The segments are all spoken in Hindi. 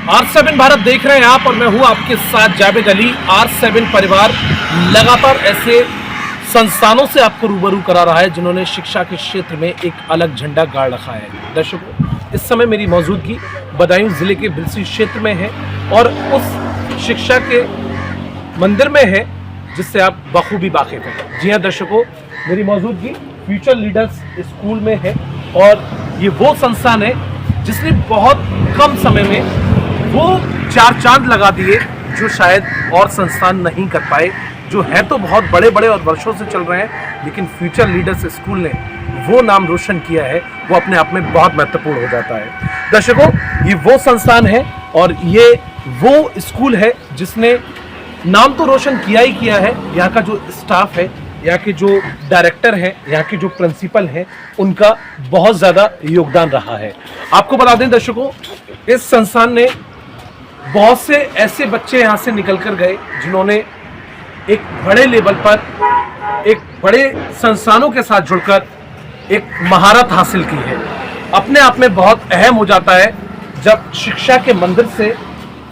R7 भारत देख रहे हैं आप और मैं हूं आपके साथ जावेद अली। R7 परिवार लगातार ऐसे संस्थानों से आपको रूबरू करा रहा है जिन्होंने शिक्षा के क्षेत्र में एक अलग झंडा गाड़ रखा है। दर्शकों, इस समय मेरी मौजूदगी बदायूं जिले के बिलसी क्षेत्र में है और उस शिक्षा के मंदिर में है जिससे आप बखूबी वाकिफ हैं। जी हाँ दर्शकों, मेरी मौजूदगी फ्यूचर लीडर्स स्कूल में है और ये वो संस्थान है जिसने बहुत कम समय में वो 4 चांद लगा दिए जो शायद और संस्थान नहीं कर पाए, जो है तो बहुत बड़े बड़े और वर्षों से चल रहे हैं, लेकिन फ्यूचर लीडर्स स्कूल ने वो नाम रोशन किया है, वो अपने आप में बहुत महत्वपूर्ण हो जाता है। दर्शकों, ये वो संस्थान है और ये वो स्कूल है जिसने नाम तो रोशन किया ही किया है। यहाँ का जो स्टाफ है, यहाँ के जो डायरेक्टर हैं, यहाँ के जो प्रिंसिपल हैं, उनका बहुत ज़्यादा योगदान रहा है। आपको बता दें दर्शकों, इस संस्थान ने बहुत से ऐसे बच्चे यहाँ से निकल कर गए जिन्होंने एक बड़े लेवल पर, एक बड़े संस्थानों के साथ जुड़कर एक महारत हासिल की है। अपने आप में बहुत अहम हो जाता है जब शिक्षा के मंदिर से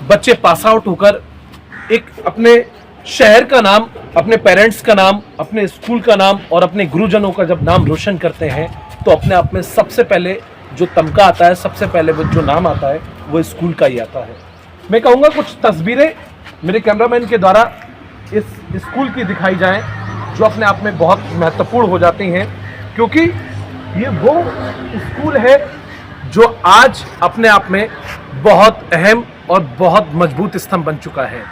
बच्चे पास आउट होकर एक अपने शहर का नाम, अपने पेरेंट्स का नाम, अपने स्कूल का नाम और अपने गुरुजनों का जब नाम रोशन करते हैं तो अपने आप में सबसे पहले जो तमका आता है, सबसे पहले वो जो नाम आता है वो स्कूल का ही आता है। मैं कहूँगा कुछ तस्वीरें मेरे कैमरामैन के द्वारा इस स्कूल की दिखाई जाएं जो अपने आप में बहुत महत्वपूर्ण हो जाती हैं, क्योंकि ये वो स्कूल है जो आज अपने आप में बहुत अहम और बहुत मजबूत स्तंभ बन चुका है।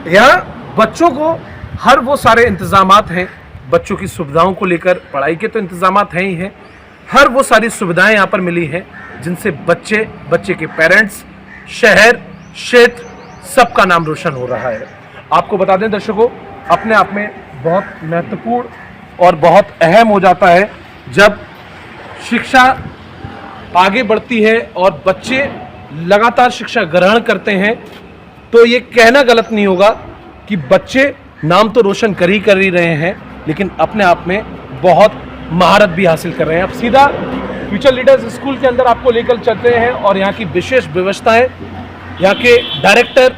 यहाँ बच्चों को हर वो सारे इंतज़ामात हैं, बच्चों की सुविधाओं को लेकर पढ़ाई के तो इंतज़ामात हैं ही हैं, हर वो सारी सुविधाएं यहाँ पर मिली हैं जिनसे बच्चे के पेरेंट्स, शहर, क्षेत्र, सबका नाम रोशन हो रहा है। आपको बता दें दर्शकों, अपने आप में बहुत महत्वपूर्ण और बहुत अहम हो जाता है जब शिक्षा आगे बढ़ती है और बच्चे लगातार शिक्षा ग्रहण करते हैं, तो ये कहना गलत नहीं होगा कि बच्चे नाम तो रोशन कर ही रहे हैं, लेकिन अपने आप में बहुत महारत भी हासिल कर रहे हैं। अब सीधा फ्यूचर लीडर्स स्कूल के अंदर आपको लेकर चलते हैं और यहाँ की विशेष व्यवस्थाएं, यहाँ के डायरेक्टर,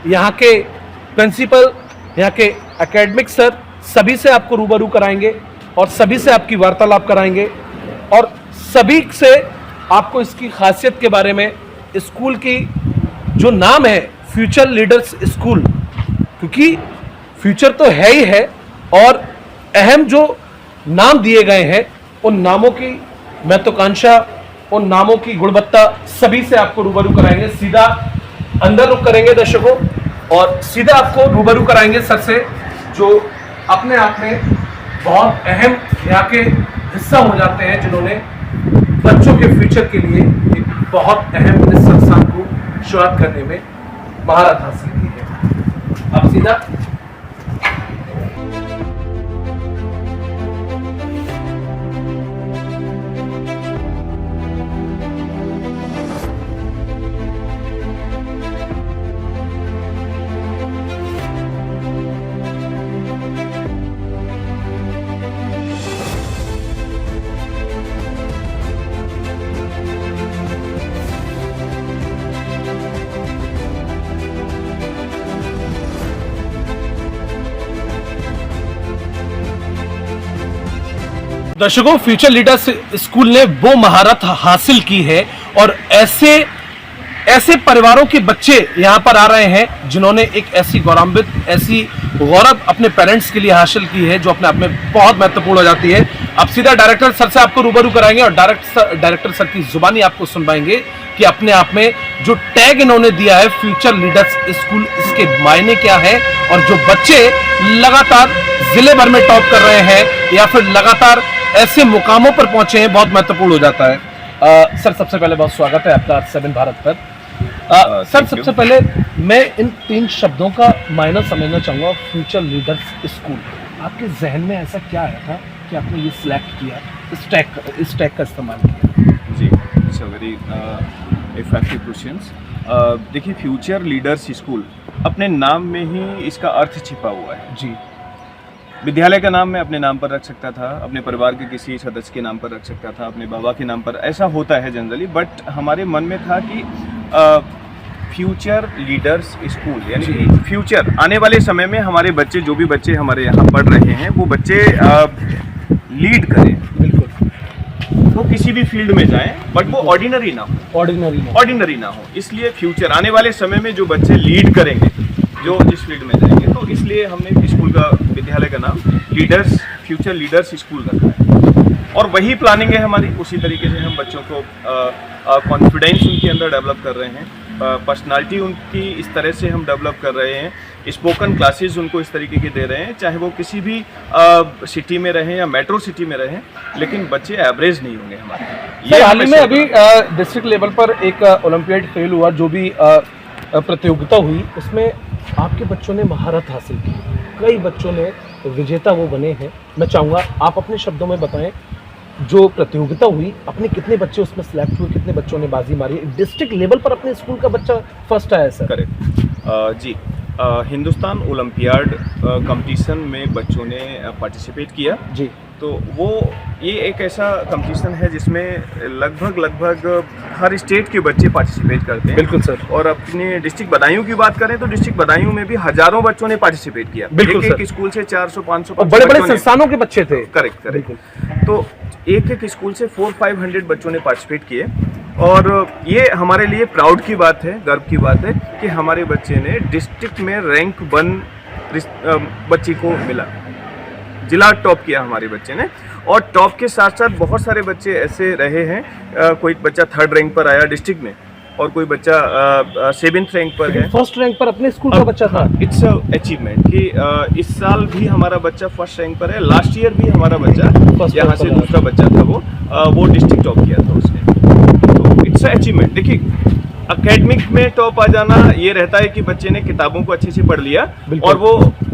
यहाँ के प्रिंसिपल, यहाँ के एकेडमिक सर, सभी से आपको रूबरू कराएंगे और सभी से आपकी वार्तालाप कराएंगे और सभी से आपको इसकी खासियत के बारे में, स्कूल की जो नाम है फ्यूचर लीडर्स स्कूल, क्योंकि फ्यूचर तो है ही है और अहम जो नाम दिए गए हैं उन नामों की महत्वाकांक्षा, उन नामों की गुणवत्ता सभी से आपको रूबरू कराएंगे। सीधा अंदर रुक करेंगे दर्शकों और सीधा आपको रूबरू कराएंगे सर से, जो अपने आप में बहुत अहम यहाँ के हिस्सा हो जाते हैं, जिन्होंने बच्चों के फ्यूचर के लिए एक बहुत अहम इस संस्थान को शुरुआत करने में महारत हासिल की है। अब सीधा दर्शकों, फ्यूचर लीडर्स स्कूल ने वो महारत हासिल की है और ऐसे परिवारों के बच्चे यहाँ पर आ रहे हैं जिन्होंने एक ऐसी गौरवान्वित, ऐसी गौरव अपने पेरेंट्स के लिए हासिल की है जो अपने आप में बहुत महत्वपूर्ण हो जाती है। अब सीधा डायरेक्टर सर से आपको रूबरू कराएंगे और डायरेक्टर सर की जुबानी आपको सुनवाएंगे कि अपने आप में जो टैग इन्होंने दिया है फ्यूचर लीडर्स स्कूल, इसके मायने क्या है और जो बच्चे लगातार जिले भर में टॉप कर रहे हैं या फिर लगातार ऐसे मुकामों पर पहुंचे हैं, बहुत महत्वपूर्ण हो जाता है। सर, सबसे पहले बहुत स्वागत है आपका R7 भारत पर। सर, सबसे पहले मैं इन 3 शब्दों का मायना समझना चाहूँगा। फ्यूचर लीडर्स स्कूल, आपके जहन में ऐसा क्या आया था कि आपने ये सिलेक्ट किया, इस टैग का इस्तेमाल किया? जी, it's a very effective questions. देखिए, फ्यूचर लीडर्स स्कूल अपने नाम में ही इसका अर्थ छिपा हुआ है। जी, विद्यालय का नाम मैं अपने नाम पर रख सकता था, अपने परिवार के किसी सदस्य के नाम पर रख सकता था, अपने बाबा के नाम पर, ऐसा होता है जनरली, बट हमारे मन में था कि फ्यूचर लीडर्स स्कूल, यानी कि फ्यूचर आने वाले समय में हमारे बच्चे, जो भी बच्चे हमारे यहाँ पढ़ रहे हैं, वो बच्चे लीड करें। बिल्कुल, वो किसी भी फील्ड में जाएं, बट वो ऑर्डिनरी ना हो, ऑर्डिनरी ना हो। इसलिए फ्यूचर आने वाले समय में जो बच्चे लीड करेंगे, जो जिस फील्ड में जाएंगे, तो इसलिए हमने स्कूल का, विद्यालय का नाम लीडर्स, फ्यूचर लीडर्स स्कूल रखा है। और वही प्लानिंग है हमारी। उसी तरीके से हम बच्चों को कॉन्फिडेंस उनके अंदर डेवलप कर रहे हैं, पर्सनालिटी उनकी इस तरह से हम डेवलप कर रहे हैं, स्पोकन क्लासेस उनको इस तरीके की दे रहे हैं, चाहे वो किसी भी सिटी में रहें या मेट्रो सिटी में रहें, लेकिन बच्चे एवरेज नहीं होंगे हमारे। ये हाल ही में अभी डिस्ट्रिक्ट लेवल पर एक ओलंपियाड खेल हुआ, जो भी प्रतियोगिता हुई, उसमें आपके बच्चों ने महारत हासिल की, कई बच्चों ने विजेता वो बने हैं। मैं चाहूँगा आप अपने शब्दों में बताएं, जो प्रतियोगिता हुई, अपने कितने बच्चे उसमें सिलेक्ट हुए, कितने बच्चों ने बाजी मारी, डिस्ट्रिक्ट लेवल पर अपने स्कूल का बच्चा फर्स्ट आया सर? करेक्ट जी। हिंदुस्तान ओलंपियाड कंपटीशन में बच्चों ने पार्टिसिपेट किया जी। तो वो ये एक ऐसा कंपटीशन है जिसमें लगभग हर स्टेट के बच्चे पार्टिसिपेट करते हैं। बिल्कुल सर। और अपने डिस्ट्रिक्ट बदायूं की बात करें तो डिस्ट्रिक्ट बदायूं में भी हजारों बच्चों ने पार्टिसिपेट किया। बिल्कुल एक स्कूल से 400-500 बड़े बड़े संस्थानों के बच्चे थे। करेक्ट। तो एक स्कूल से 400-500 बच्चों ने पार्टिसिपेट किए, और ये हमारे लिए प्राउड की बात है, गर्व की बात है कि हमारे बच्चे ने डिस्ट्रिक्ट में रैंक 1 बच्चे को मिला, जिला टॉप किया हमारे बच्चे ने। और टॉप के साथ साथ बहुत सारे बच्चे ऐसे रहे हैं, कोई बच्चा 3rd रैंक पर आया डिस्ट्रिक्ट में, और कोई बच्चा 7th रैंक पर है। फर्स्ट रैंक पर अपने स्कूल का बच्चा था। इट्स अचीवमेंट कि इस साल भी हमारा बच्चा फर्स्ट रैंक पर है, लास्ट ईयर भी हमारा बच्चा यहाँ से दूसरा बच्चा था, वो डिस्ट्रिक्ट टॉप किया था उसने। तो इट्स अचीवमेंट। देखिए, एकेडमिक में टॉप आ जाना ये रहता है कि बच्चे ने किताबों को अच्छे से पढ़ लिया और वो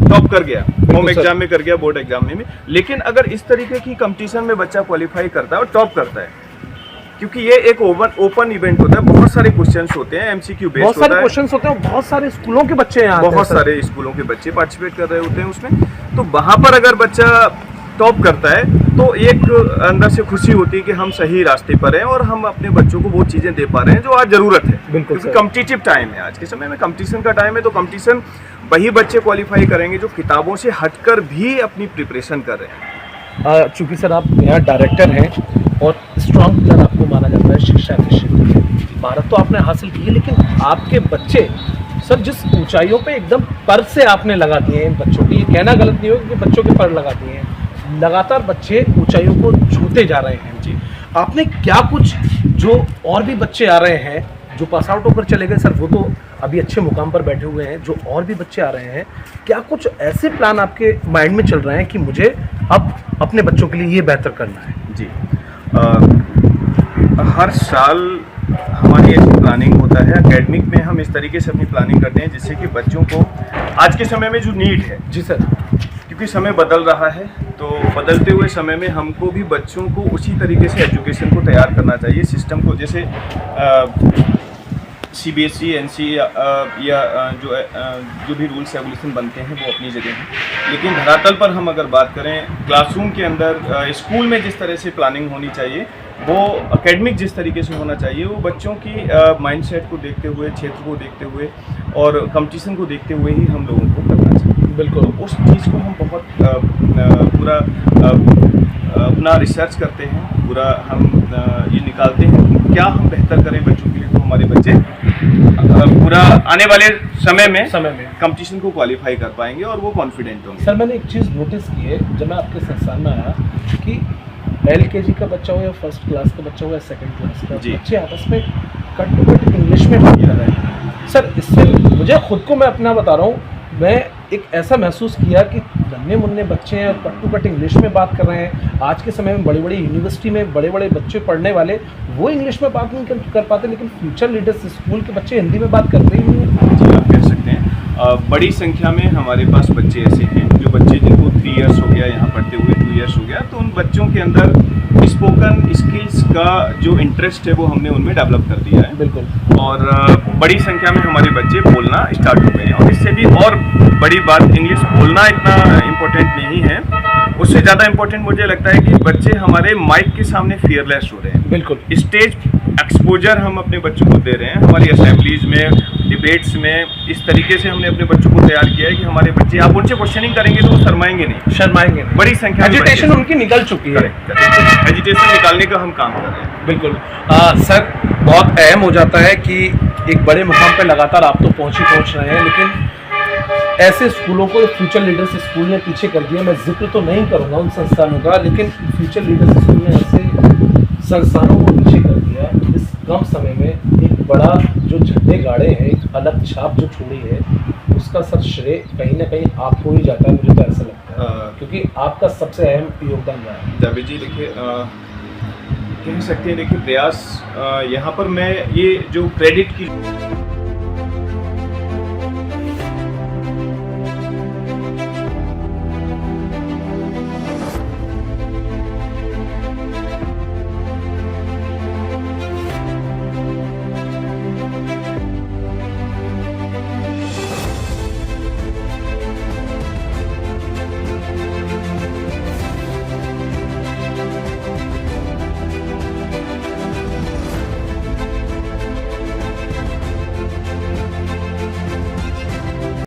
टॉप कर गया, होम एग्जाम में कर गया, बोर्ड एग्जाम में भी। लेकिन अगर इस तरीके की कंपटीशन में बच्चा क्वालिफाई करता है और टॉप करता है, क्योंकि ये एक ओपन इवेंट होता है, बहुत सारे क्वेश्चंस होते हैं, एमसीक्यू बेस्ड होता है, बहुत सारे क्वेश्चंस होते हैं, बहुत सारे स्कूलों के बच्चे यहाँ बहुत सारे स्कूलों के बच्चे पार्टिसिपेट कर रहे होते हैं उसमें। तो वहां पर अगर बच्चा टॉप करता है तो एक अंदर से खुशी होती है कि हम सही रास्ते पर हैं और हम अपने बच्चों को वो चीज़ें दे पा रहे हैं जो आज ज़रूरत है। बिल्कुल, क्योंकि कॉम्पिटिटिव टाइम है, आज के समय में कंपटीशन का टाइम है। तो कंपटीशन वही बच्चे क्वालिफाई करेंगे जो किताबों से हटकर भी अपनी प्रिपरेशन कर रहे हैं। चूँकि सर आप यहाँ डायरेक्टर हैं और स्ट्रॉन्ग पिलर आपको माना जाता है शिक्षा के क्षेत्र में, भारत तो आपने हासिल की है, लेकिन आपके बच्चे सर जिस ऊंचाइयों पे एकदम पर से आपने लगा दिए हैं इन बच्चों की, ये कहना गलत नहीं होगा कि बच्चों के पर लगा दिए हैं, लगातार बच्चे ऊंचाइयों को छूते जा रहे हैं। जी, आपने क्या कुछ, जो और भी बच्चे आ रहे हैं जो पास आउट होकर चले गए सर, वो तो अभी अच्छे मुकाम पर बैठे हुए हैं, जो और भी बच्चे आ रहे हैं, क्या कुछ ऐसे प्लान आपके माइंड में चल रहे हैं कि मुझे अब अपने बच्चों के लिए ये बेहतर करना है? जी, हर साल हमारी ऐसी प्लानिंग होता है, एकेडमिक में हम इस तरीके से अपनी प्लानिंग करते हैं जिससे कि बच्चों को आज के समय में जो नीड है, जी सर, क्योंकि समय बदल रहा है, तो बदलते हुए समय में हमको भी बच्चों को उसी तरीके से एजुकेशन को तैयार करना चाहिए, सिस्टम को। जैसे CBSE, NCE या जो भी रूल्स रेगुलेशन बनते हैं वो अपनी जगह हैं, लेकिन धरातल पर हम अगर बात करें, क्लासरूम के अंदर स्कूल में जिस तरह से प्लानिंग होनी चाहिए, वो एकेडमिक जिस तरीके से होना चाहिए, वो बच्चों की माइंडसेट को देखते हुए, क्षेत्र को देखते हुए और कंपटीशन को देखते हुए ही हम लोगों को करना चाहिए। बिल्कुल, उस चीज़ को हम बहुत पूरा अपना रिसर्च करते हैं, पूरा हम ये निकालते हैं क्या हम बेहतर करें बच्चों के लिए, तो हमारे बच्चे पूरा आने वाले समय में कंपटीशन को क्वालिफाई कर पाएंगे और वो कॉन्फिडेंट होंगे। सर, मैंने एक चीज़ नोटिस की है जब मैं आपके संस्थान में आया कि LKG का बच्चा हो या फर्स्ट क्लास का बच्चा हो या सेकंड क्लास का, बच्चे आपस में कट टू कट इंग्लिश में बात कर रहे हैं। सर, इससे मुझे खुद को, मैं अपना बता रहा हूँ, मैं एक ऐसा महसूस किया कि नन्हे मुन्ने बच्चे हैं और कट टू कट इंग्लिश में बात कर रहे हैं। आज के समय में बड़ी बड़ी यूनिवर्सिटी में बड़े बड़े बच्चे पढ़ने वाले, वो इंग्लिश में बात नहीं कर पाते, लेकिन फ्यूचर लीडर्स स्कूल के बच्चे हिंदी में बात करते ही नहीं हैं। जी, आप कह सकते हैं बड़ी संख्या में हमारे पास बच्चे ऐसे हैं जो बच्चे जिनको 3 इयर्स हो गया यहाँ पढ़ते हुए, 2 इयर्स हो गया, तो उन बच्चों के अंदर स्पोकन स्किल्स का जो इंटरेस्ट है वो हमने उनमें डेवलप कर दिया है। बिल्कुल, और बड़ी संख्या में हमारे बच्चे बोलना स्टार्ट हो गए हैं। और इससे भी और बड़ी बात, इंग्लिश बोलना इतना इम्पोर्टेंट नहीं है, उससे ज़्यादा इम्पोर्टेंट मुझे लगता है कि बच्चे हमारे माइक के सामने फियरलेस हो रहे हैं। बिल्कुल, स्टेज एक्सपोजर हम अपने बच्चों को दे रहे हैं। हमारी असेंबलीज में, डिबेट्स में इस तरीके से हमने अपने बच्चों को तैयार किया है कि हमारे बच्चे, आप उनसे क्वेश्चनिंग करेंगे तो वो शर्माएंगे नहीं। बड़ी संख्या में एजुटेशन उनकी निकल चुकी है। एजुटेशन निकालने का हम काम कर रहे हैं। बिल्कुल सर, बहुत अहम हो जाता है कि एक बड़े मुकाम पे लगातार आप तो पहुंच रहे हैं, लेकिन ऐसे स्कूलों को फ्यूचर लीडर्स स्कूल ने पीछे कर दिया। मैं जिक्र तो नहीं करूंगा उन संस्थानों का, लेकिन फ्यूचर लीडर्स स्कूल ने ऐसे संस्थानों को पीछे कर दिया। इस कम समय में एक बड़ा जो झंडे गाड़े हैं, एक अलग छाप जो छोड़ी है, उसका सर श्रेय कहीं ना कहीं आपको ही जाता है, मुझे तो ऐसा लगता है, क्योंकि आपका सबसे अहम योगदान रहा है। जावेद जी देखिए, कह सकते हैं, देखिए प्रयास यहाँ पर मैं ये जो क्रेडिट की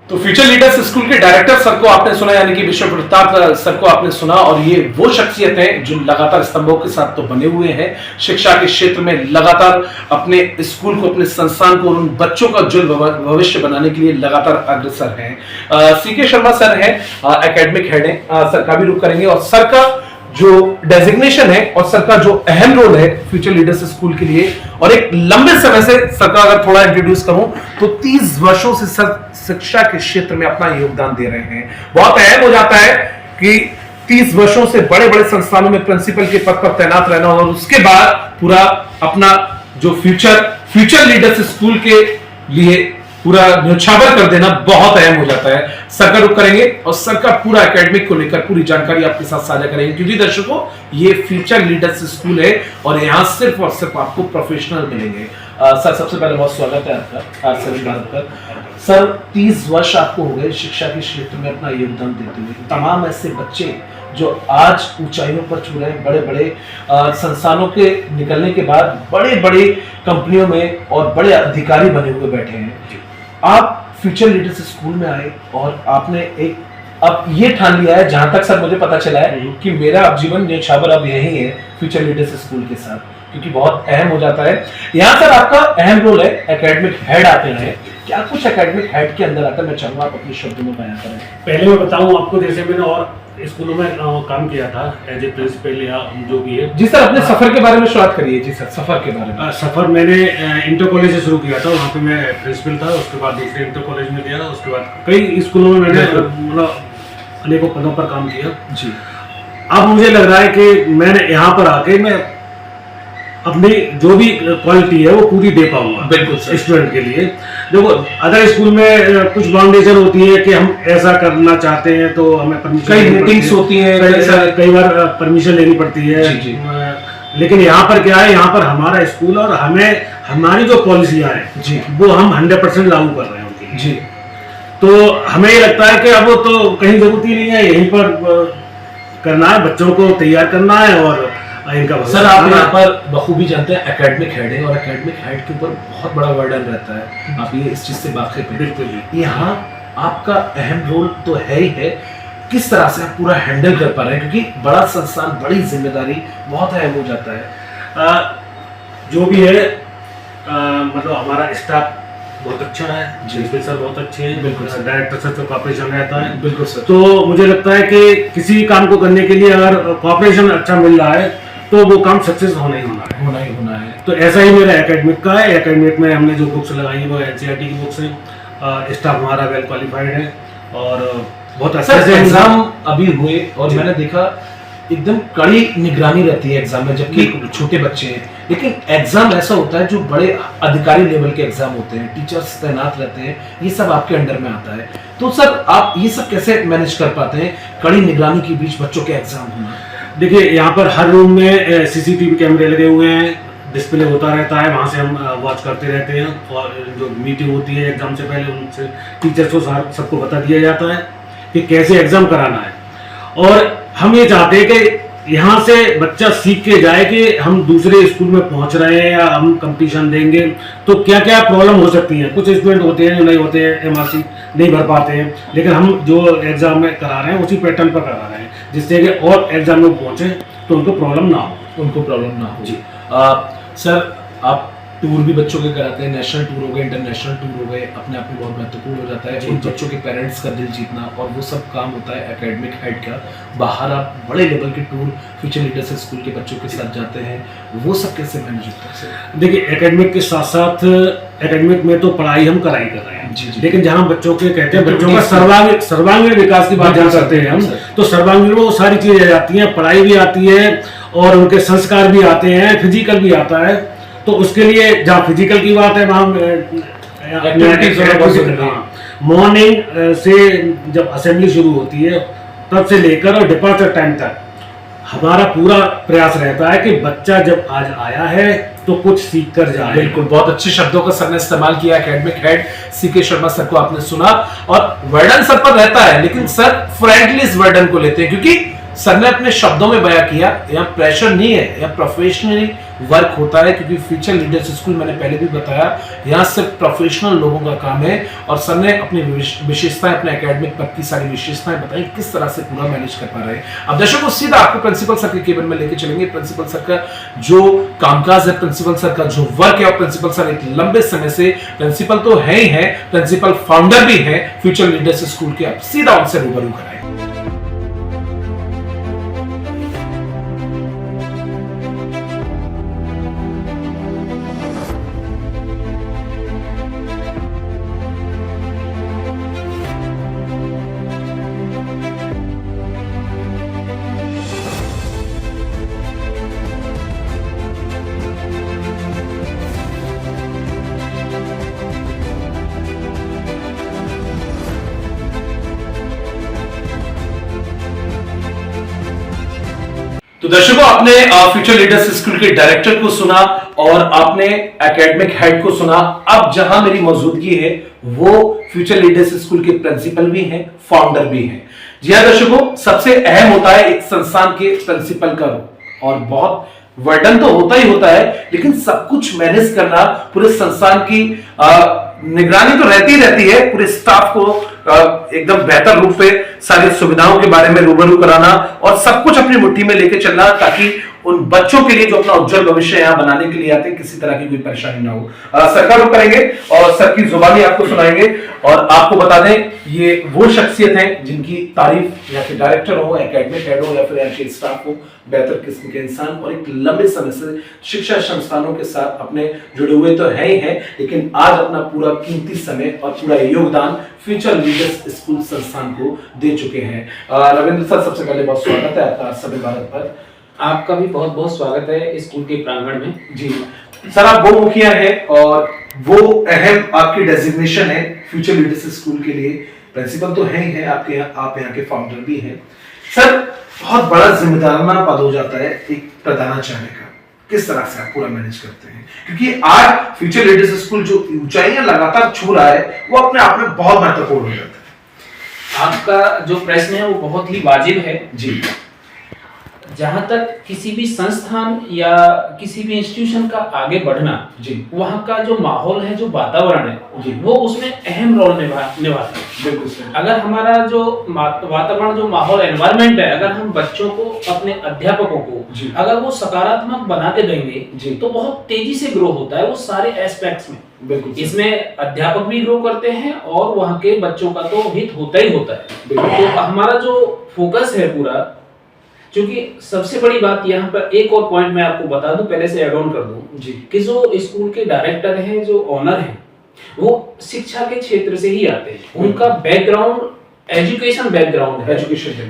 तो फ्यूचर लीडर्स स्कूल के डायरेक्टर सर को आपने सुना, यानी कि विश्व प्रताप सर को आपने सुना, और ये वो शख्सियत हैं जो लगातार स्तंभों के साथ तो बने हुए हैं, शिक्षा के क्षेत्र में लगातार अपने स्कूल को, अपने संस्थान को और उन बच्चों का उज्जवल भविष्य बनाने के लिए लगातार अग्रसर हैं। सीके शर्मा सर हैं, एकेडमिक हेड हैं, सर का भी रुख करेंगे, और सर का जो डेजिग्नेशन है और सर का जो अहम रोल है फ्यूचर लीडर्स स्कूल के लिए, और एक लंबे समय से सर का अगर थोड़ा इंट्रोड्यूस करूं तो 30 वर्षों से सर शिक्षा के क्षेत्र में अपना योगदान दे रहे हैं। बहुत अहम हो जाता है कि 30 वर्षों से बड़े बड़े संस्थानों में प्रिंसिपल के पद पर तैनात रहना, और उसके बाद पूरा अपना जो फ्यूचर लीडर्स स्कूल के लिए पूरा न्यौछावर कर देना बहुत अहम हो जाता है। सर का रुख करेंगे और सर का पूरा एकेडमिक को लेकर पूरी जानकारी आपके साथ साझा करेंगे, क्योंकि दर्शकों ये फ्यूचर लीडर्स स्कूल है और यहाँ सिर्फ और सिर्फ आपको प्रोफेशनल मिलेंगे। सर, सबसे पहले बहुत स्वागत है आपका आर7 सर। 30 वर्ष आपको हो गए शिक्षा के क्षेत्र में अपना योगदान देते हुए। तमाम ऐसे बच्चे जो आज ऊंचाइयों पर छू रहे हैं, बड़े बड़े संस्थानों के निकलने के बाद बड़े बड़े कंपनियों में और बड़े अधिकारी बने हुए बैठे हैं। आप फ्यूचर लीडर्स स्कूल में आए और आपने एक अब ये ठान लिया है, जहां तक सर मुझे पता चला है, कि मेरा अब जीवन न्यौछावर अब यही है फ्यूचर लीडर्स स्कूल के साथ, क्योंकि बहुत अहम हो जाता है। यहाँ सर आपका अहम रोल है, एकेडमिक हेड आते हैं। क्या कुछ एकेडमिक हेड के अंदर आता है, मैं चाहूंगा आप अपने शब्दों में बयां करें। पहले मैं बताऊं आपको, जैसे मैंने और स्कूलों में काम किया था एज ए प्रिंसिपल या जो भी है। जी सर, अपने सफर के बारे में शुरुआत करिए। जी सर, सफर के बारे में। सफर मैंने इंटर कॉलेज से शुरू किया था, वहाँ पे मैं प्रिंसिपल था, उसके बाद दूसरे इंटर कॉलेज में गया, उसके बाद कई स्कूलों में मैंने मतलब अनेकों पदों पर काम किया। जी, अब मुझे लग रहा है कि मैंने यहाँ पर आके मैं अपनी जो भी क्वालिटी है वो पूरी दे पाऊंगा बिल्कुल स्टूडेंट के लिए। देखो, अगर स्कूल में कुछ बाउंडेशन होती है कि हम ऐसा करना चाहते हैं तो हमें परमिशन, कई मीटिंग्स होती हैं, कई बार परमिशन लेनी पड़ती है। जी। लेकिन यहाँ पर क्या है, यहाँ पर हमारा स्कूल और हमें हमारी जो पॉलिसियाँ हैं जी, वो हम 100% लागू कर रहे हैं उनकी। जी, तो हमें ये लगता है कि अब तो कहीं जरूरत ही नहीं है, यहीं पर करना है, बच्चों को तैयार करना है और इनका। सर, आप यहाँ पर बखूबी जानते हैं एकेडमिक हेड है, और एकेडमिक हेड के ऊपर बहुत बड़ा बर्डन रहता है, आप ये इस चीज से वाकिफ हैं। बिल्कुल। यहाँ आपका अहम रोल तो है ही है, किस तरह से आप पूरा हैंडल कर पा रहे हैं, क्योंकि बड़ा संस्थान, बड़ी जिम्मेदारी बहुत अहम हो जाता है। जो भी है, मतलब हमारा स्टाफ बहुत अच्छा है, प्रिंसिपल सर बहुत अच्छे हैं, बिल्कुल, डायरेक्टर सर तो कॉपरेशन रहता है। बिल्कुल सर। तो मुझे लगता है कि किसी काम को करने के लिए अगर कॉपरेशन अच्छा मिल रहा है तो वो काम सक्सेस होना ही होना है। तो ऐसा ही मेरा एकेडमिक का है। एकेडमिक में हमने जो बुक्स लगाई है वो NCERT की बुक्स हैं। स्टाफ हमारा वेल क्वालिफाइड है और बहुत अच्छे से एग्जाम अभी हुए और मैंने देखा एकदम कड़ी निगरानी रहती है एग्जाम में, जबकि छोटे बच्चे हैं, लेकिन एग्जाम ऐसा होता है जो बड़े अधिकारी लेवल के एग्जाम होते हैं, टीचर्स तैनात रहते हैं, ये सब आपके अंडर में आता है। तो सर, आप ये सब कैसे मैनेज कर पाते हैं, कड़ी निगरानी के बीच बच्चों के एग्जाम होना? देखिए, यहाँ पर हर रूम में CCTV कैमरे लगे हुए हैं, डिस्प्ले होता रहता है, वहाँ से हम वॉच करते रहते हैं, और जो मीटिंग होती है एग्जाम से पहले उनसे टीचर्स को सबको बता दिया जाता है कि कैसे एग्जाम कराना है। और हम ये चाहते हैं कि यहाँ से बच्चा सीख के जाए कि हम दूसरे स्कूल में पहुंच रहे हैं या हम कंपटीशन देंगे तो क्या क्या प्रॉब्लम हो सकती हैं। कुछ स्टूडेंट होते हैं जो नहीं होते हैं, MRC नहीं भर पाते हैं, लेकिन हम जो एग्जाम में करा रहे हैं उसी पैटर्न पर करा रहे हैं जिससे कि और एग्जाम में पहुंचे तो उनको प्रॉब्लम ना हो। जी सर, आप टूर भी बच्चों के कराते हैं, नेशनल टूर हो गए, इंटरनेशनल टूर हो गए, अपने आप में बहुत महत्वपूर्ण हो जाता है उन बच्चों के पेरेंट्स का दिल जीतना, और वो सब काम होता है एकेडमिक हेड का। बाहर आप बड़े लेवल के टूर फ्यूचर लीडर्स स्कूल के बच्चों के साथ जाते हैं, वो सब कैसे मैनेज होता है? देखिए, एकेडमिक के साथ साथ एकेडमिक में तो पढ़ाई हम कराई कर रहे हैं जी। लेकिन जहाँ बच्चों के कहते हैं बच्चों का सर्वांगीण विकास की बात जहाँ करते हैं हम, तो सर्वांगीण वो सारी चीजें आ जाती हैं, पढ़ाई भी आती है और उनके संस्कार भी आते हैं, फिजिकल भी आता है। तो उसके लिए जहाँ फिजिकल की बात है वहाँ मॉर्निंग से जब असेंबली शुरू होती है तब से लेकर और डिपार्चर टाइम तक हमारा पूरा प्रयास रहता है कि बच्चा जब आज आया है तो कुछ सीख कर जाए। बिल्कुल, बहुत अच्छे शब्दों का सर ने इस्तेमाल किया। Academic head CK Sharma sir को आपने सुना, और वर्डन सर पर रहता है लेकिन सर फ्रेंकली इस वर्डन को लेते हैं क्योंकि सर ने अपने शब्दों में बयां किया यहाँ प्रेशर नहीं है, यहाँ प्रोफेशनली वर्क होता है क्योंकि फ्यूचर लीडर्स स्कूल मैंने पहले भी बताया यहाँ सिर्फ प्रोफेशनल लोगों का काम है। और सर ने अपनी विशेषताएं, अपने एकेडमिक पद की सारी विशेषताएं बताई किस तरह से पूरा मैनेज कर पा रहे हैं। अब दर्शकों सीधा आपको प्रिंसिपल सर के केबिन में लेके चलेंगे। प्रिंसिपल सर का जो कामकाज है, प्रिंसिपल सर का जो वर्क है, और प्रिंसिपल सर एक लंबे समय से प्रिंसिपल तो है ही है, प्रिंसिपल फाउंडर भी है फ्यूचर लीडर्स स्कूल के। आप सीधा उनसे रूबरू कराएं। तो दर्शकों, आपने फ्यूचर लीडर्स स्कूल के डायरेक्टर को सुना और आपने एकेडमिक हेड को सुना। अब जहां मेरी मौजूदगी है वो फ्यूचर लीडर्स स्कूल के प्रिंसिपल भी हैं, फाउंडर भी हैं। जी हाँ दर्शकों, सबसे अहम होता है एक संस्थान के प्रिंसिपल का रोल, और बहुत वर्डन तो होता ही होता है लेकिन सब कुछ मैनेज करना, पूरे संस्थान की निगरानी तो रहती है, पूरे स्टाफ को एकदम बेहतर रूप से सारी सुविधाओं के बारे में रूबरू कराना और सब कुछ अपनी मुट्ठी में लेके चलना ताकि उन बच्चों के लिए जो अपना उज्जवल भविष्य यहाँ बनाने के लिए आते हैं किसी तरह की कोई परेशानी ना हो। सरकार रुक करेंगे और सर की जुबानी आपको सुनाएंगे। और आपको बता दें, ये वो शख्सियत हैं जिनकी तारीफ यहाँ के डायरेक्टर हो, एकेडमिक हेड हो या फिर यहाँ के स्टाफ हो, बेहतर किस्म के इंसान और एक लंबे समय से शिक्षा संस्थानों के साथ अपने जुड़े हुए तो है ही हैं, लेकिन आज अपना पूरा कीमती समय और पूरा योगदान फ्यूचर लीडर्स स्कूल संस्थान को दे चुके हैं। रविंद्र सर, सबसे पहले बहुत स्वागत है आपका सभी भारत पर। आपका भी बहुत बहुत स्वागत है स्कूल के प्रांगण में। जी सर, आप वो मुखिया हैं और वो अहम आपकी डेजिग्नेशन है फ्यूचर लीडर्स स्कूल के लिए। प्रिंसिपल तो है ही है आपके, आप यहाँ के फाउंडर भी हैं। सर, बहुत बड़ा जिम्मेदाराना पद हो जाता है एक प्रधानाचार्य का, किस तरह से आप पूरा मैनेज करते हैं? क्योंकि आज फ्यूचर लीडर्स स्कूल जो ऊंचाइयां लगातार छू रहा है वो अपने आप में बहुत महत्वपूर्ण हो जाता है। आपका जो प्रश्न है वो बहुत ही वाजिब है जी। जहां तक किसी भी संस्थान या किसी भी इंस्टीट्यूशन का आगे बढ़ना, जी, वहां का जो माहौल है, जो वातावरण है जी, वो उसमें अहम रोल निभाता है। बिल्कुल सर। अगर हमारा जो वातावरण, जो माहौल, एनवायरनमेंट है, अगर हम बच्चों को, अपने अध्यापकों को जी, अगर वो सकारात्मक बना के देंगे जी, तो बहुत तेजी से ग्रो होता है वो सारे एस्पेक्ट्स में। बिल्कुल। इसमें अध्यापक भी ग्रो करते हैं और वहाँ के बच्चों का तो हित होता ही होता है। बिल्कुल। तो हमारा जो फोकस है पूरा, क्योंकि सबसे बड़ी बात यहाँ पर एक और पॉइंट मैं आपको बता दूं, पहले से ऐड ऑन कर दूं जी, कि जो स्कूल के डायरेक्टर हैं, जो ओनर हैं, वो शिक्षा के क्षेत्र से ही आते हैं। उनका बैकग्राउंड एजुकेशन बैकग्राउंड है,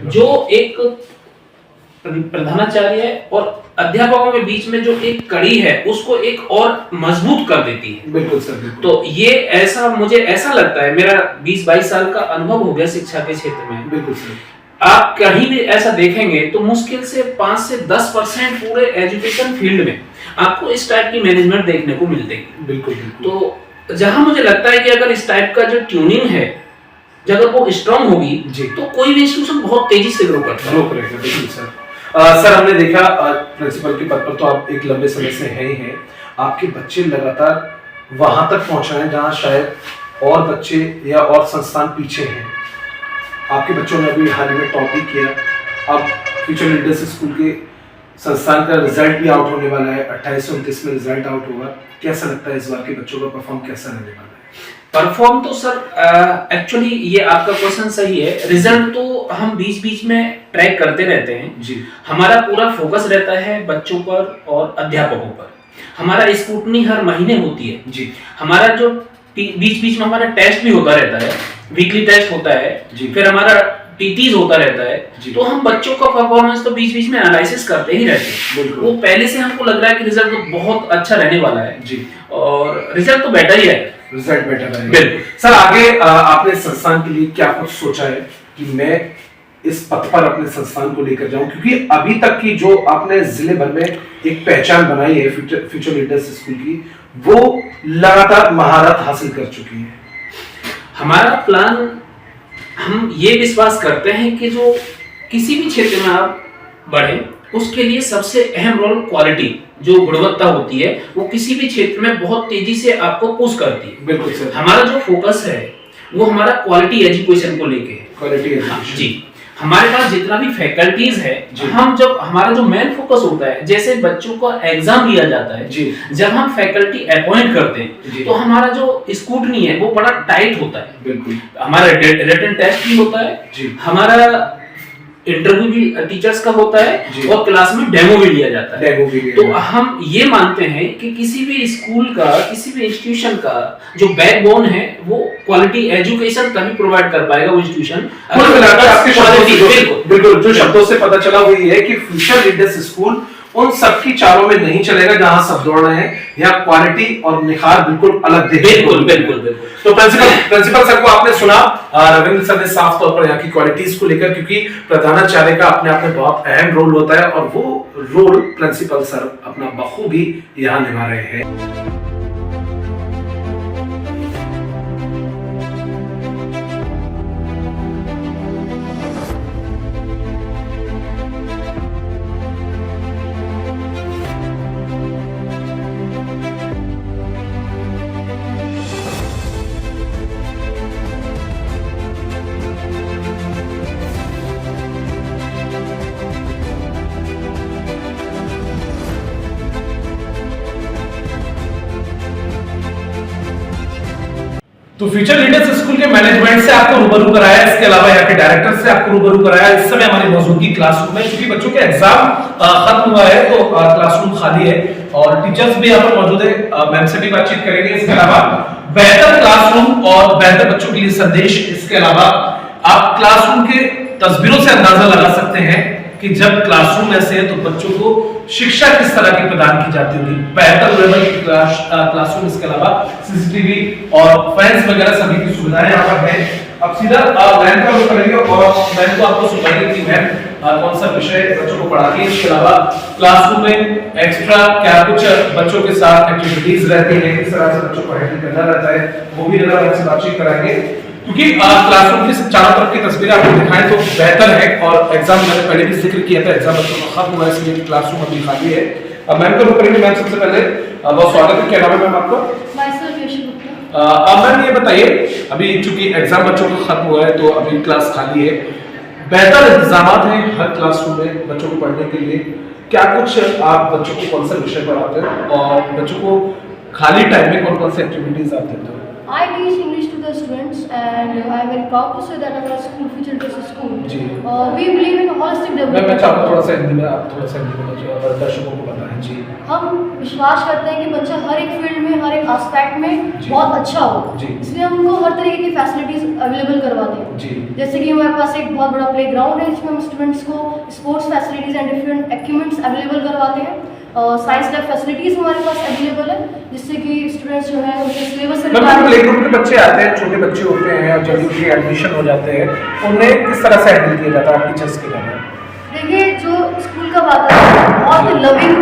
जो एक प्रधानाचार्य और अध्यापकों के बीच में जो एक कड़ी है उसको एक और मजबूत कर देती है। बिल्कुल सर, बिल्कुल। तो ये ऐसा, मुझे ऐसा लगता है, मेरा 20-22 साल का अनुभव हो गया शिक्षा के क्षेत्र में। बिल्कुल सर। आप कहीं भी ऐसा देखेंगे तो मुश्किल से 5 से 10% पूरे एजुकेशन फील्ड में आपको इस टाइप की मैनेजमेंट देखने को मिलती है। बिल्कुल, बिल्कुल। तो जहां मुझे लगता है कि अगर इस टाइप का जो ट्यूनिंग है जब वो स्ट्रांग होगी जी। तो कोई भी इंस्टीट्यूशन बहुत तेजी से ग्रो करता है। ग्रो करेगा, बिल्कुल सर। सर हमने देखा प्रिंसिपल के पद पर तो आप एक लंबे समय से हैं ही हैं, आपके बच्चे लगातार वहां तक पहुंच रहे हैं जहां शायद और बच्चे या और संस्थान पीछे हैं। आपके बच्चों ने अभी हाल ही में टॉप भी किया। अब फ्यूचर लीडर्स स्कूल के संस्थान का रिजल्ट भी आउट होने वाला है, 28 से 29 में रिजल्ट आउट होगा। कैसा लगता है इस बार के बच्चों का परफॉर्म कैसा रहने वाला है? परफॉर्म तो सर एक्चुअली ये आपका क्वेश्चन सही है। रिजल्ट तो हम बीच बीच में ट्रैक करते रहते हैं जी। हमारा पूरा फोकस रहता है बच्चों पर और अध्यापकों पर। हमारा स्क्रूटनी हर महीने होती है जी। हमारा जो बीच बीच में हमारा टेस्ट भी होता रहता है, वीकली टेस्ट होता है जी। फिर हमारा टीटीज होता रहता है जी। तो हम बच्चों का परफॉर्मेंस तो बीच बीच में एनालिसिस करते ही रहते हैं। बिल्कुल। वो पहले से हमको लग रहा है कि रिजल्ट तो बहुत अच्छा रहने वाला है जी। और रिजल्ट तो बेटर ही है। रिजल्ट बेटर है, बिल्कुल। सर आगे आपने संस्थान के लिए क्या कुछ सोचा है कि मैं इस पथ पर अपने संस्थान को लेकर जाऊं, क्योंकि अभी तक की जो आपने जिले भर में एक पहचान बनाई है फ्यूचर लीडर्स स्कूल की, वो लगातार महारत हासिल कर चुकी है। हमारा प्लान, हम ये विश्वास करते हैं कि जो किसी भी क्षेत्र में आप बढ़े उसके लिए सबसे अहम रोल क्वालिटी, जो गुणवत्ता होती है वो किसी भी क्षेत्र में बहुत तेजी से आपको पुश करती है। बिल्कुल सर। हमारा जो फोकस है वो हमारा क्वालिटी एजुकेशन को लेके है। क्वालिटी हाँ, जी। हमारे पास जितना भी फैकल्टीज है, जी। हम जब हमारा जो मेन फोकस होता है, जैसे बच्चों का एग्जाम लिया जाता है जी। जब हम फैकल्टी अपॉइंट करते हैं जी। तो हमारा जो स्क्रूटनी है वो बड़ा टाइट होता है। बिल्कुल। हमारा रिटन टेस्ट भी होता है जी। हमारा इंटरव्यू भी टीचर्स का होता जी। है और क्लास में डेमो भी लिया जाता है। डेमो भी लिया तो जाता हम ये मानते हैं कि किसी भी स्कूल का, किसी भी इंस्टीट्यूशन का जो बैकबोन है वो क्वालिटी एजुकेशन तभी प्रोवाइड कर पाएगा वो इंस्टीट्यूशन। कुल मिलाकर आपके शब्दों से बिल्कुल बिल्कुल जो शब्दों से पता चला वो ये है कि फ्यूचर लीडर्स स्कूल उन सबकी चारों में नहीं चलेगा जहां सब दौड़ रहे हैं। यहाँ क्वालिटी और निखार बिल्कुल अलग देखने को बिल्कुल मिलेगा। बिल्कुल बिल्कुल। तो प्रिंसिपल सर को आपने सुना, रविंद्र सर ने साफ तौर पर यहाँ की क्वालिटीज को लेकर, क्योंकि प्रधानाचार्य का अपने आप में बहुत अहम रोल होता है और वो रोल प्रिंसिपल सर अपना बखूबी यहाँ निभा रहे हैं। तो फ्यूचर लीडर्स स्कूल के मैनेजमेंट से आपको रूबरू कराया, इसके अलावा यहाँ के डायरेक्टर से आपको रूबरू कराया। इस समय हमारी मौजूदगी क्लासरूम में, क्योंकि बच्चों के एग्जाम खत्म हुआ है तो क्लासरूम खाली है और टीचर्स भी यहाँ पर मौजूद है। मैम से भी बातचीत करेंगे। इसके अलावा बेहतर क्लासरूम और बेहतर बच्चों के लिए संदेश, इसके अलावा आप क्लासरूम के तस्वीरों से अंदाजा लगा सकते हैं कि जब क्लासरूम ऐसे है तो बच्चों को शिक्षा किस तरह की प्रदान की जाती होगी। बेहतर लेवल की क्लासरूम, इसके अलावा सीसीटीवी और फैंस वगैरह सभी की सुविधाएं यहाँ पर है। अब सीधा मैम का रुख करेंगे और मैम को आपको सुनाएंगे कि मैम कौन सा विषय बच्चों को पढ़ाती है। इसके अलावा क्लासरूम में एक्स्ट्रा क्या कुछ बच्चों के साथ एक्टिविटीज रहती है, किस तरह से बच्चों को हैंडल करना रहता है, वो भी जरा आपसे बातचीत कराएंगे। क्योंकि क्लासरूम की चारों तरफ की तस्वीरें आपको दिखाएं तो बेहतर है और एग्जाम मैंने पहले भी जिक्र किया था, एग्जाम बच्चों का खत्म हुआ है इसलिए क्लासरूम अभी खाली है। अब मैम को रुक करेंगे। मैम सबसे पहले बहुत स्वागत है। क्या नाम है मैम आपका? अब मैम ये बताइए, अभी चूंकि एग्जाम बच्चों का खत्म हुआ है तो अभी क्लास खाली है, बेहतर इंतजाम हैं हर क्लासरूम में बच्चों को पढ़ने के लिए, क्या कुछ आप बच्चों को कौन सा विषय पढ़ाते हैं और बच्चों को खाली टाइम में कौन कौन सी एक्टिविटीज आप देते हैं? I teach English to the students and I am very proud to say that our school, Future Leaders School, ji. we believe in holistic मैं development. चाहता हूँ थोड़ा सा हिंदी में, आप थोड़ा सा हिंदी में जो दर्शकों को बताएं। जी। हम विश्वास करते हैं कि बच्चा हर एक फील्ड में, हर एक एस्पेक्ट में जी। बहुत अच्छा हो, जी। इसलिए हम उनको हर तरीके की फैसिलिटीज अवेलेबल करवाते हैं। जी। जैसे कि हमारे पास एक बहुत बड़ा प्लेग्राउंड है जिसमें हम स्टूडेंट्स को sports facilities and different equipments available करवाते हैं। साइंस लैब फैसिलिटीज हमारे पास अवेलेबल है जिससे कि स्टूडेंट्स जो है उनके सिलेबस से प्ले ग्रुप के बच्चे आते हैं, छोटे बच्चे होते हैं और जब उनके एडमिशन हो जाते हैं उन्हें किस तरह से हैंडल किया जाता है आप टीचर्स के द्वारा? देखिए, जो स्कूल का वातावरण बहुत लविंग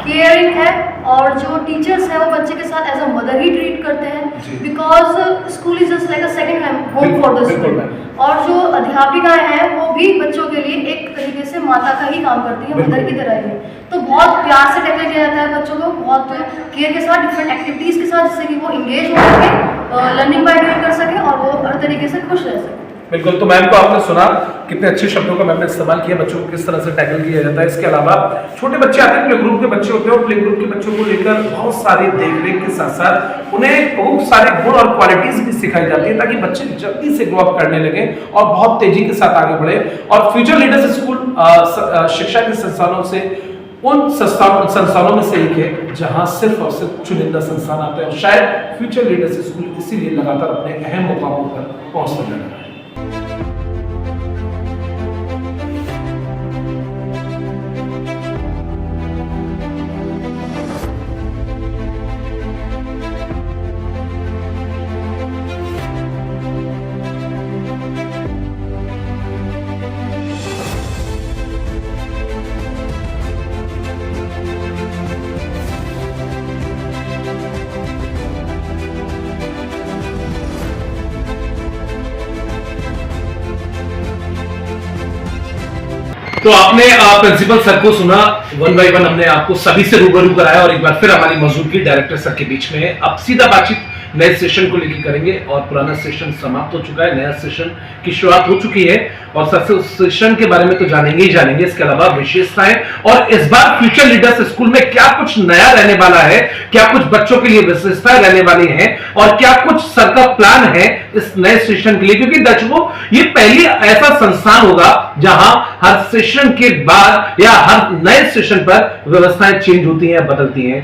केयरिंग है और जो टीचर्स हैं वो बच्चे के साथ एज अ मदर ही ट्रीट करते हैं, because school is just like a second home for the student. और जो अध्यापिकाएं हैं वो भी बच्चों के लिए एक तरीके से माता का ही काम करती है, मदर की तरह ही। तो बहुत प्यार से टैकल किया जाता है बच्चों को, बहुत केयर के साथ, डिफरेंट एक्टिविटीज़ के साथ, जिससे कि वो इंगेज हो सके, लर्निंग बाय डूइंग कर सके और वो हर तरीके से खुश रह सके। बिल्कुल। तो मैम को आपने सुना कितने अच्छे शब्दों का मैम ने इस्तेमाल किया, बच्चों को किस तरह से टैकल किया जाता है। इसके अलावा छोटे बच्चे आते हैं, प्ले ग्रुप के बच्चे होते हैं, और प्ले ग्रुप के बच्चों को लेकर बहुत सारी देखरेख के साथ साथ उन्हें बहुत सारे गुण और क्वालिटीज भी सिखाई जाती है, ताकि बच्चे जल्दी से ग्रो अप करने लगे और बहुत तेजी के साथ आगे बढ़े। और फ्यूचर लीडर्स स्कूल शिक्षा के संस्थानों से उन संस्थानों में से एक है जहां सिर्फ और सिर्फ चुनिंदा संस्थान आते हैं, और शायद फ्यूचर लीडर्स स्कूल इसीलिए लगातार अपने अहम मुकामों पर पहुंचने लगा है। तो आपने प्रिंसिपल सर को सुना, 1 बाय 1 हमने आपको सभी से रूबरू कराया, और एक बार फिर हमारी मौजूदगी डायरेक्टर सर के बीच में है। अब सीधा बातचीत नए सेशन को लेकर करेंगे, और पुराना सेशन समाप्त हो चुका है, नया सेशन की शुरुआत हो चुकी है, और सबसे उस सेशन के बारे में तो जानेंगे ही जानेंगे। इसके अलावा विशेषताएं, और इस बार फ्यूचर लीडर्स स्कूल में क्या कुछ नया रहने वाला है, क्या कुछ बच्चों के लिए विशेषताएं रहने वाली हैं, और क्या कुछ सर का प्लान है इस नए सेशन के लिए। क्योंकि दर्शकों, ये पहली ऐसा संस्थान होगा जहां हर सेशन के बाद या हर नए सेशन पर व्यवस्थाएं चेंज होती हैं, बदलती हैं।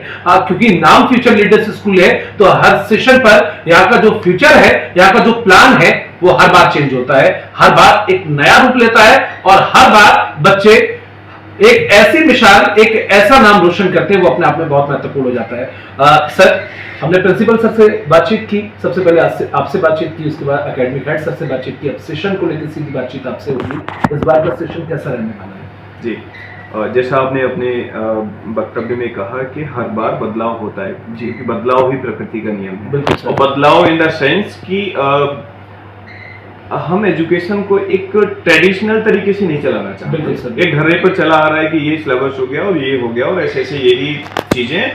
क्योंकि नाम फ्यूचर लीडर्स स्कूल है, तो हर सेशन पर यहाँ का जो फ्यूचर है, यहाँ का जो प्लान है, वो हर बार चेंज होता है, हर बार एक नया रूप लेता है, और हर बार बच्चे एक ऐसी मिसाल, एक ऐसा नाम रोशन करते हैं, वो अपने आप में बहुत महत्वपूर्ण हो जाता है। सर, हमने प्रिंसिपल सर से बातचीत की, सबसे पहले आपसे बातचीत की, उसके बाद एकेडमिक हेड सर से बातचीत की, अब सेशन को लेकर सीधी बातचीत आपसे होगी। इस बार का सेशन कैसा रहने वाला है? जी, जैसा आपने अपने वक्तव्य में कहा कि हर बार बदलाव होता है, जी, कि बदलाव ही प्रकृति का नियम है। और बदलाव इन द सेंस कि हम एजुकेशन को एक ट्रेडिशनल तरीके से नहीं चलाना चाहते। एक ढर्रे पर चला आ रहा है कि ये सिलेबस हो गया और ये हो गया और ऐसे ऐसे यही चीजें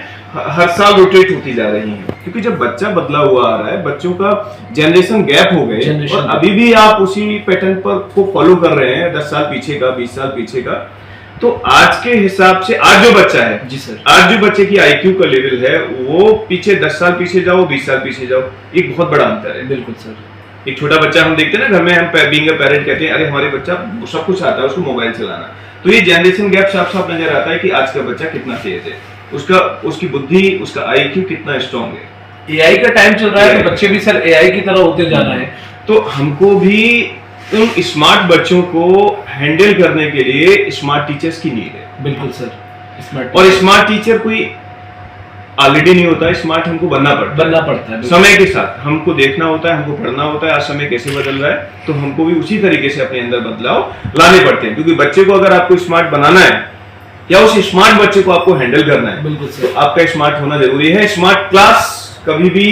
हर साल रोटेट होती जा रही हैं। क्योंकि जब बच्चा बदला हुआ आ रहा है, बच्चों का जनरेशन गैप हो गए, और अभी भी आप उसी पैटर्न पर को फॉलो कर रहे हैं, 10 साल पीछे का, 20 साल पीछे का, तो आज के हिसाब से आज जो बच्चा है, जी सर, आज जो बच्चे की आईक्यू का लेवल है, वो पीछे 10 साल पीछे जाओ, 20 साल पीछे जाओ, एक बहुत बड़ा अंतर है। बिल्कुल सर। एक छोटा बच्चा हम देखते हैं ना घर में, हम बीइंग अ पेरेंट कहते हैं, अरे हमारे बच्चा सब कुछ आता है, उसको मोबाइल चलाना। तो ये जनरेशन गैप साफ साफ नजर आता है कि आज का बच्चा कितना तेज है, उसकी बुद्धि, उसका आईक्यू कितना स्ट्रांग है। एआई का टाइम चल रहा है, तो बच्चे भी सर एआई की तरह होते जा रहे हैं। तो हमको भी उन स्मार्ट बच्चों को हैंडल करने के लिए स्मार्ट टीचर्स की नीड है। बिल्कुल सर, स्मार्ट। और स्मार्ट टीचर कोई ऑलरेडी नहीं होता, स्मार्ट हमको बनना पड़ता है। समय के साथ हमको देखना होता है, हमको पढ़ना होता है, आज समय कैसे बदल रहा है, तो हमको भी उसी तरीके से अपने अंदर बदलाव लाने पड़ते हैं। क्योंकि बच्चे को अगर आपको स्मार्ट बनाना है, या उस स्मार्ट बच्चे को आपको हैंडल करना है, बिल्कुल तो आपका स्मार्ट होना जरूरी है। स्मार्ट क्लास कभी भी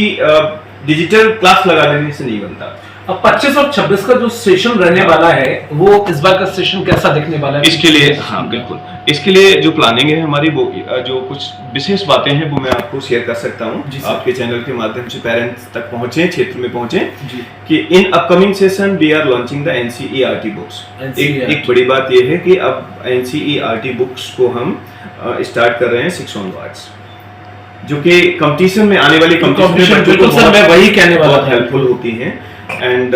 डिजिटल क्लास लगा देने से नहीं बनता। अब 25 और 26 का जो सेशन रहने वाला है, वो इस बार का सेशन कैसा दिखने वाला है? इसके लिए, हाँ बिल्कुल, इसके लिए जो प्लानिंग है हमारी, वो जो कुछ विशेष बातें हैं वो मैं आपको शेयर कर सकता हूँ आपके चैनल के माध्यम से, पेरेंट्स तक पहुंचे, क्षेत्र में पहुंचे, कि in upcoming session we are launching the NCERT books. एक बड़ी बात यह है कि अब एनसीईआरटी बुक्स को हम स्टार्ट कर रहे हैं 6 ऑनवर्ड्स, जो कि कंपटीशन में आने वाली कंपटीशन में वही कहने वाला था, हेल्पफुल होती हैं। एंड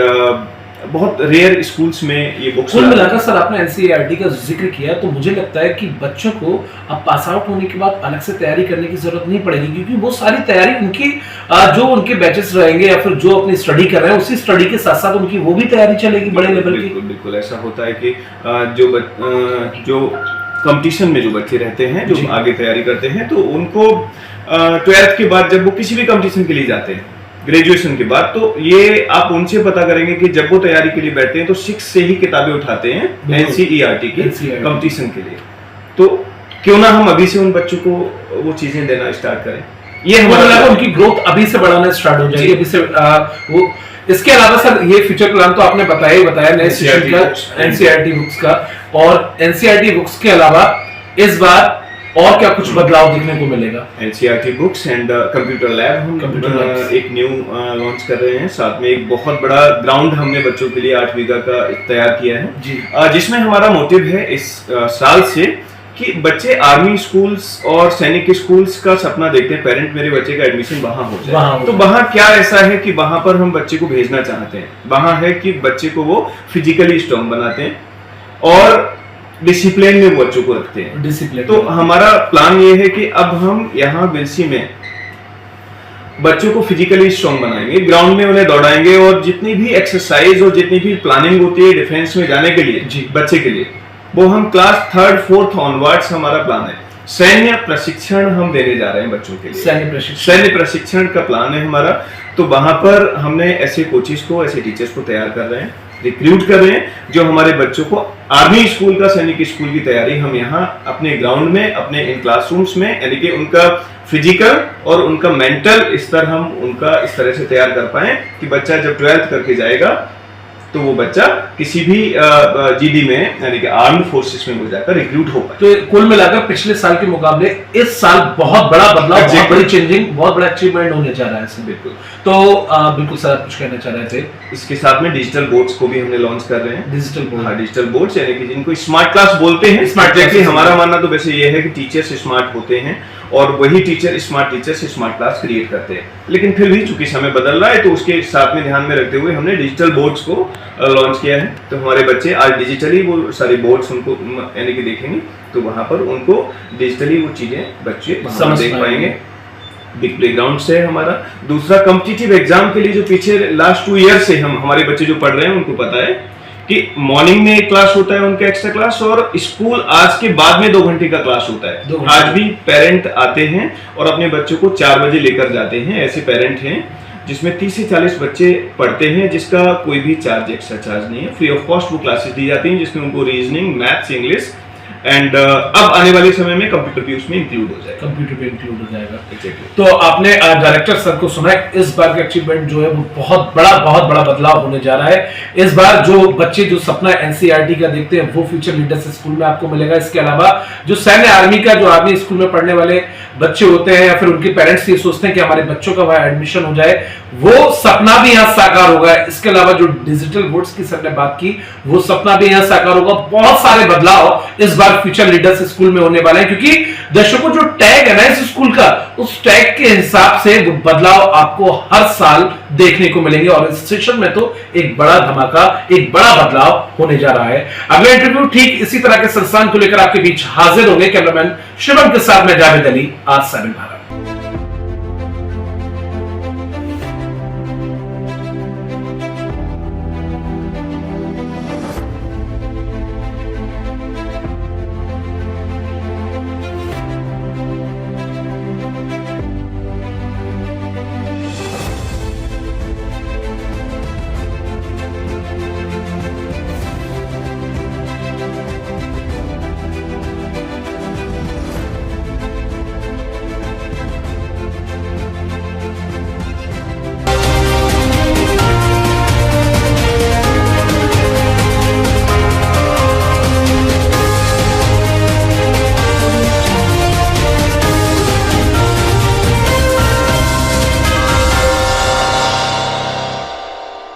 बहुत रेयर स्कूल्स में ये बुक्स। कुल मिलाकर सर आपने एनसीईआरटी का जिक्र किया, तो मुझे लगता है कि बच्चों को अब पास आउट होने के बाद अलग से तैयारी करने की जरूरत नहीं पड़ेगी, क्योंकि वो सारी तैयारी उनकी जो उनके बैचेस रहेंगे या फिर जो अपनी स्टडी कर रहे हैं, उसी स्टडी के साथ साथ उनकी वो भी तैयारी चलेगी बड़े लेवल की। बिल्कुल ऐसा होता है कि जो कंपटीशन में जो बच्चे रहते हैं, जो आगे तैयारी करते हैं, तो उनको 12th के बाद जब वो किसी भी कंपटीशन के लिए जाते हैं, ग्रेजुएशन के बाद, तो ये आप उनसे पता करेंगे कि जब वो तैयारी के लिए बैठते हैं तो 6 से ही किताबें उठाते हैं एनसीईआरटी की कंपटीशन के लिए। तो क्यों ना हम अभी से उन बच्चों को वो चीजें देना स्टार्ट करें। ये हमारा हमारा लगा उनकी ग्रोथ अभी से बढ़ाना स्टार्ट हो जाएगी अभी से वो। इसके अलावा सर ये फ्यूचर प्लान तो आपने बताया ही बताया नए सेशन का एनसीईआरटी बुक्स का, और एनसीईआरटी बुक्स के अलावा इस बार और क्या कुछ बदलाव देखने को मिलेगा? NCERT books and computer lab हम एक न्यू लॉन्च कर रहे हैं। साथ में एक बहुत बड़ा ग्राउंड हमने बच्चों के लिए 8 बीघा का तैयार किया है, जिसमें हमारा मोटिव है इस साल से कि बच्चे आर्मी स्कूल्स और सैनिक स्कूल्स का सपना देखते हैं, पेरेंट मेरे बच्चे का एडमिशन वहां हो जाए। तो वहां क्या ऐसा है कि वहां पर हम बच्चे को भेजना चाहते हैं, वहां है कि बच्चे को वो फिजिकली स्ट्रॉन्ग बनाते हैं और डिसिप्लिन में बच्चों को रखते हैं। डिसिप्लिन तो हमारा प्लान ये है कि अब हम यहाँ बिलसी में बच्चों को फिजिकली स्ट्रॉन्ग बनाएंगे, ग्राउंड में उन्हें दौड़ाएंगे और जितनी भी एक्सरसाइज और जितनी भी प्लानिंग होती है डिफेंस में जाने के लिए बच्चे के लिए, वो हम क्लास 3rd 4th ऑनवर्ड्स हमारा प्लान है। सैन्य प्रशिक्षण हम देने जा रहे हैं बच्चों के लिए, सैन्य प्रशिक्षण का प्लान है हमारा। तो वहां पर हमने ऐसे कोचेस को, ऐसे टीचर्स को तैयार कर रहे हैं, रिक्रूट कर रहे हैं, जो हमारे बच्चों को आर्मी स्कूल का, सैनिक स्कूल की तैयारी हम यहाँ अपने ग्राउंड में, अपने इन क्लासरूम्स में, यानी कि उनका फिजिकल और उनका मेंटल स्तर हम उनका इस तरह से तैयार कर पाए कि बच्चा जब 12th करके जाएगा तो वो बच्चा किसी भी जीडी में, यानी कि आर्म्ड फोर्सेस में वो जाकर रिक्रूट हो पाए। तो कुल मिलाकर पिछले साल के मुकाबले इस साल बहुत बड़ा बदलाव, बहुत बड़ी चेंजिंग, बहुत बड़ा अचीवमेंट होने जा रहा है इसमें। बिल्कुल। तो बिल्कुल सर कुछ कहना चाह रहे थे। इसके साथ में डिजिटल बोर्ड्स को भी हमने लॉन्च कर रहे हैं। डिजिटल बोर्ड, हाँ, डिजिटल बोर्ड्स यानी कि जिनको स्मार्ट क्लास बोलते हैं। स्मार्ट क्लास हमारा मानना तो वैसे ये है कि टीचर्स स्मार्ट होते हैं और वही टीचर्स स्मार्ट क्लास क्रिएट करते हैं, लेकिन फिर भी चूंकि समय बदल रहा है तो उसके साथ में ध्यान में रखते हुए हमने डिजिटल बोर्ड्स को लॉन्च किया है। तो हमारे बच्चे आज डिजिटली वो सारे बोर्ड्स उनको यानी कि देखेंगे, तो वहां पर उनको डिजिटली वो चीजें बच्चे समझ देख पाएंगे। बिग प्लेग्राउंड से हमारा दूसरा कॉम्पिटिटिव एग्जाम के लिए जो पीछे लास्ट 2 ईयर से हम हमारे बच्चे जो पढ़ रहे हैं उनको पता है कि मॉर्निंग में एक क्लास होता है उनका एक्स्ट्रा क्लास, और स्कूल आज के बाद में 2 घंटे का क्लास होता है। आज भी पेरेंट आते हैं और अपने बच्चों को 4 बजे लेकर जाते हैं। ऐसे पेरेंट हैं जिसमें 30 से 40 बच्चे पढ़ते हैं, जिसका कोई भी चार्ज, एक्स्ट्रा चार्ज नहीं है। फ्री ऑफ कॉस्ट वो क्लासेस दी जाती हैं, जिसमें उनको रीजनिंग, मैथ्स, इंग्लिश एंड अब आने वाले समय में कंप्यूटर भी उसमें इंक्लूड हो जाएगा। कंप्यूटर भी इंक्लूड हो जाएगा। तो आपने डायरेक्टर सर को सुना है, इस बार का अचीवमेंट जो है वो बहुत बड़ा बदलाव होने जा रहा है। इस बार जो बच्चे जो सपना एनसीईआरटी का देखते हैं वो फ्यूचर लीडर्स स्कूल में आपको मिलेगा। इसके अलावा जो सैन्य आर्मी का, जो आर्मी स्कूल में पढ़ने वाले बच्चे होते हैं या फिर उनके पेरेंट्स ये सोचते हैं कि हमारे बच्चों का वहां एडमिशन हो जाए, वो सपना भी यहाँ साकार होगा। इसके अलावा जो डिजिटल बोर्ड्स की सर ने बात की, वो सपना भी यहाँ साकार होगा। बहुत सारे बदलाव इस बार फ्यूचर लीडर्स स्कूल में होने वाले हैं, क्योंकि दर्शकों जो टैग है ना इस स्कूल का, उस टैग के हिसाब से वो बदलाव आपको हर साल देखने को मिलेंगे और इस सेशन में तो एक बड़ा धमाका, एक बड़ा बदलाव होने जा रहा है। अगला इंटरव्यू ठीक इसी तरह के संस्थान को लेकर आपके बीच हाजिर होंगे। कैमरामैन शिवम के साथ में जावेद अली, आज 7 भारत।